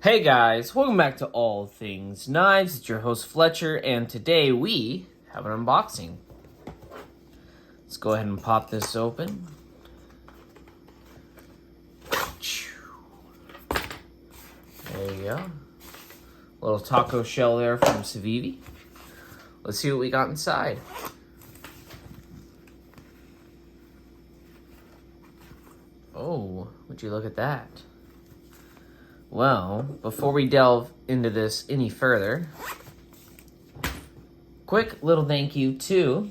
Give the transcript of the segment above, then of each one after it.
Hey guys, welcome back to All Things Knives. It's your host Fletcher, and today we have an unboxing. Let's go ahead and pop this open. There you go. Little taco shell there from Civivi. Let's see what we got inside. Oh, would you look at that? Well, before we delve into this any further, quick little thank you to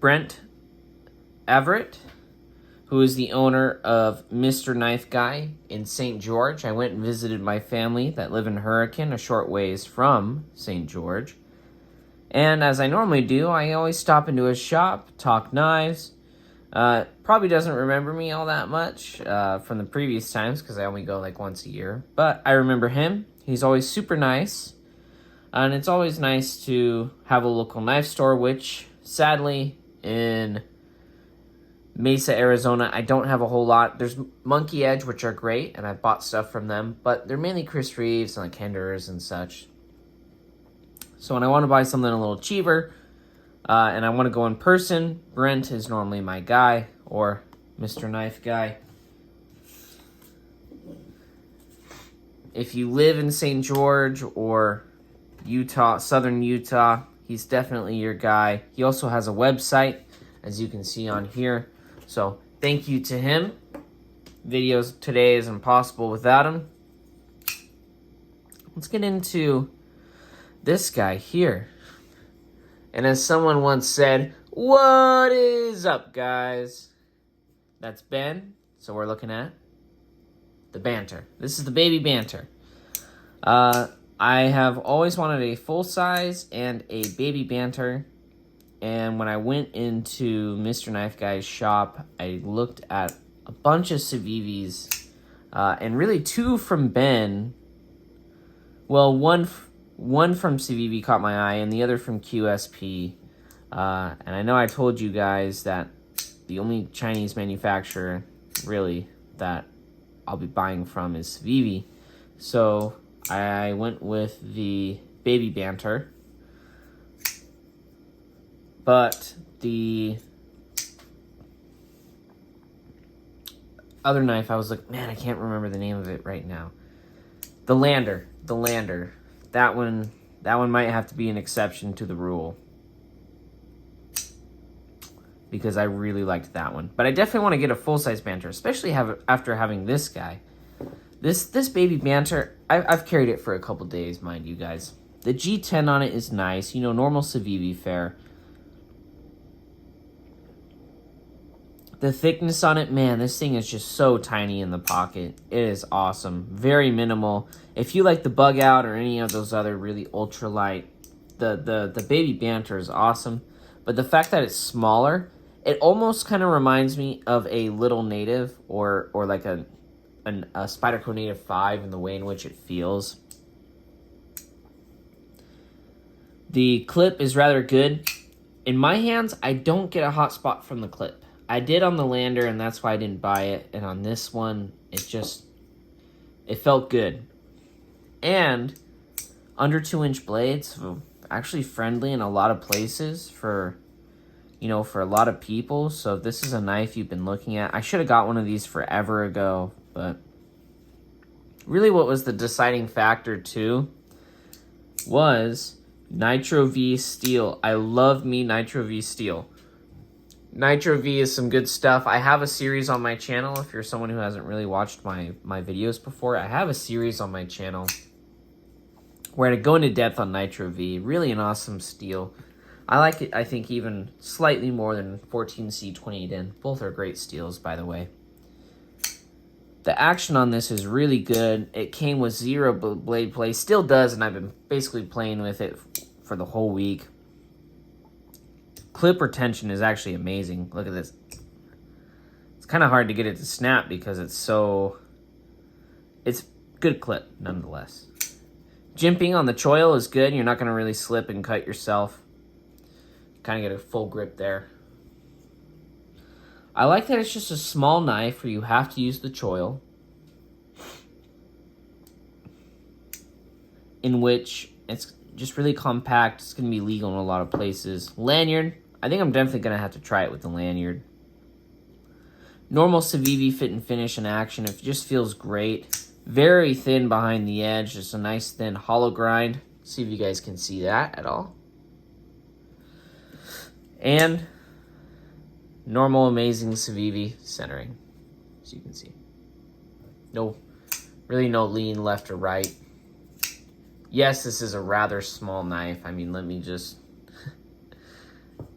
Brent Everett, who is the owner of Mr. Knife Guy in St. George. I went and visited my family that live in Hurricane, a short ways from St. George. And as I normally do, I always stop into his shop, talk knives. Probably doesn't remember me all that much from the previous times because I only go like once a year. But I remember him. He's always super nice. And it's always nice to have a local knife store, which sadly in Mesa, Arizona, I don't have a whole lot. There's Monkey Edge, which are great, and I bought stuff from them. But they're mainly Chris Reeves and like Henders and such. So when I want to buy something a little cheaper, and I want to go in person, Brent is normally my guy, or Mr. Knife Guy. If you live in St. George or Utah, southern Utah, he's definitely your guy. He also has a website, as you can see on here. So thank you to him. Videos today is impossible without him. Let's get into this guy here. And as someone once said, what is up, guys? That's Ben. So we're looking at the Banter. This is the Baby Banter. I have always wanted a full size and a Baby Banter. And when I went into Mr. Knife Guy's shop, I looked at a bunch of Civivis. And really two from Ben. Well, one from Civivi caught my eye, and the other from QSP. And I know I told you guys that the only Chinese manufacturer, really, that I'll be buying from is Civivi. So I went with the Baby Banter. But the other knife, I was like, man, I can't remember the name of it right now. The Lander. That one might have to be an exception to the rule. Because I really liked that one. But I definitely want to get a full-size Banter, especially after having this guy. This Baby Banter, I've carried it for a couple days, mind you guys. The G10 on it is nice. You know, normal Civivi fare. The thickness on it, man, this thing is just so tiny in the pocket. It is awesome. Very minimal. If you like the Bug Out or any of those other really ultralight, the Baby Banter is awesome. But the fact that it's smaller, it almost kind of reminds me of a Little Native or like a Spyderco Native 5 in the way in which it feels. The clip is rather good. In my hands, I don't get a hot spot from the clip. I did on the Lander, and that's why I didn't buy it. And on this one, it felt good. And under 2-inch blades, actually friendly in a lot of places for a lot of people. So if this is a knife you've been looking at, I should have got one of these forever ago. But really what was the deciding factor too was Nitro V steel. I love me Nitro V steel. Nitro V is some good stuff. I have a series on my channel. If you're someone who hasn't really watched my videos before, I have a series on my channel where I go into depth on Nitro V. Really an awesome steel. I like it, I think, even slightly more than 14C 28N. Both are great steels, by the way. The action on this is really good. It came with 0 blade play. Still does, and I've been basically playing with it for the whole week. Clip retention is actually amazing. Look at this. It's kind of hard to get it to snap because it's good clip nonetheless. Jimping on the choil is good. You're not going to really slip and cut yourself. Kind of get a full grip there. I like that it's just a small knife where you have to use the choil. in which it's just really compact. It's going to be legal in a lot of places. Lanyard, I think I'm definitely going to have to try it with the lanyard. Normal Civivi fit and finish in action. It just feels great. Very thin behind the edge. Just a nice thin hollow grind. See if you guys can see that at all. And normal amazing Civivi centering, as you can see. Really no lean left or right. Yes, this is a rather small knife. I mean, let me just...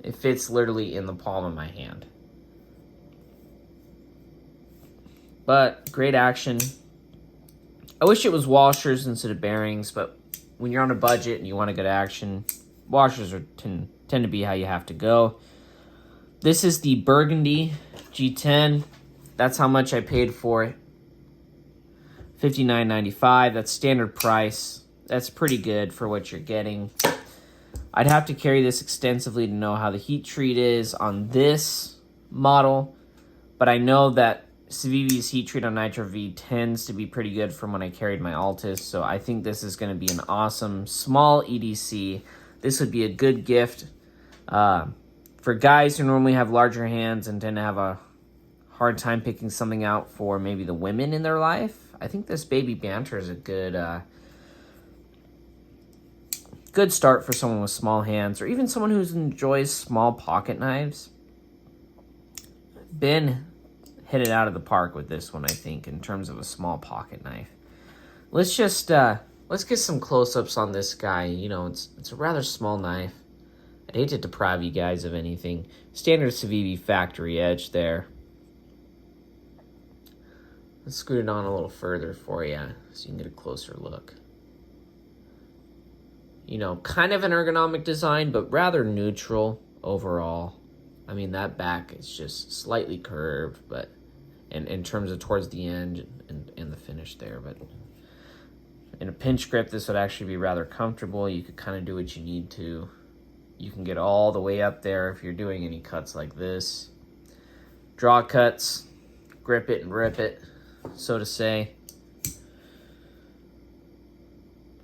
it fits literally in the palm of my hand. But great action. I wish it was washers instead of bearings, but when you're on a budget and you want a good action, washers tend to be how you have to go. This is the Burgundy G10. That's how much I paid for it. $59.95. That's standard price. That's pretty good for what you're getting. I'd have to carry this extensively to know how the heat treat is on this model, but I know that Civivi's heat treat on Nitro V tends to be pretty good from when I carried my Altus, so I think this is going to be an awesome small EDC. This would be a good gift for guys who normally have larger hands and tend to have a hard time picking something out for maybe the women in their life. I think this Baby Banter is a good start for someone with small hands, or even someone who enjoys small pocket knives. Ben hit it out of the park with this one, I think, in terms of a small pocket knife. Let's just let's get some close-ups on this guy. You know, it's a rather small knife. I'd hate to deprive you guys of anything. Standard Civivi factory edge there. Let's scoot it on a little further for you so you can get a closer look. You know, kind of an ergonomic design, but rather neutral overall. I mean, that back is just slightly curved, but in terms of towards the end and the finish there. But in a pinch grip, this would actually be rather comfortable. You could kind of do what you need to. You can get all the way up there if you're doing any cuts like this. Draw cuts, grip it and rip it, so to say.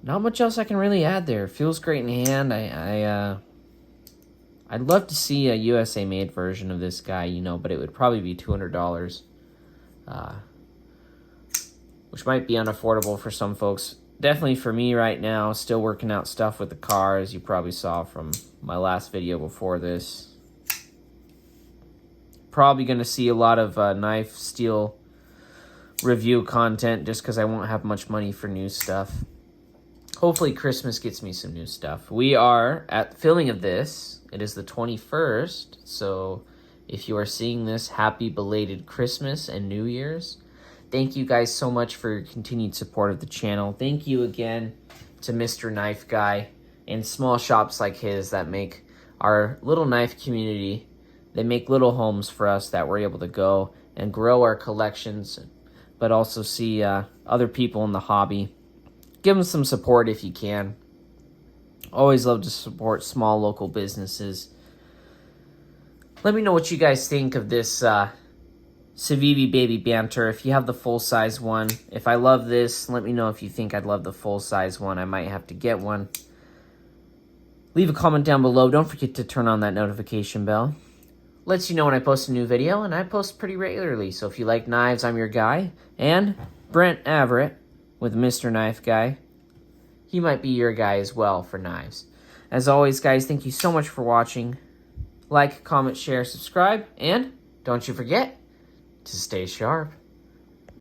Not much else I can really add there. It feels great in hand. I'd love to see a USA made version of this guy, you know, but it would probably be $200, which might be unaffordable for some folks. Definitely for me right now, still working out stuff with the car, as you probably saw from my last video before this. Probably going to see a lot of knife steel review content just because I won't have much money for new stuff. Hopefully Christmas gets me some new stuff. We are at the filming of this. It is the 21st, so if you are seeing this, happy belated Christmas and New Year's. Thank you guys so much for your continued support of the channel. Thank you again to Mr. Knife Guy and small shops like his that make our little knife community. They make little homes for us that we're able to go and grow our collections, but also see other people in the hobby. Give them some support if you can. Always love to support small local businesses. Let me know what you guys think of this Civivi Baby Banter. If you have the full-size one. If I love this, let me know if you think I'd love the full-size one. I might have to get one. Leave a comment down below. Don't forget to turn on that notification bell. Lets you know when I post a new video, and I post pretty regularly. So if you like knives, I'm your guy. And Brent Everett with Mr. Knife Guy. He might be your guy as well for knives. As always, guys, thank you so much for watching. Like, comment, share, subscribe, and don't you forget to stay sharp.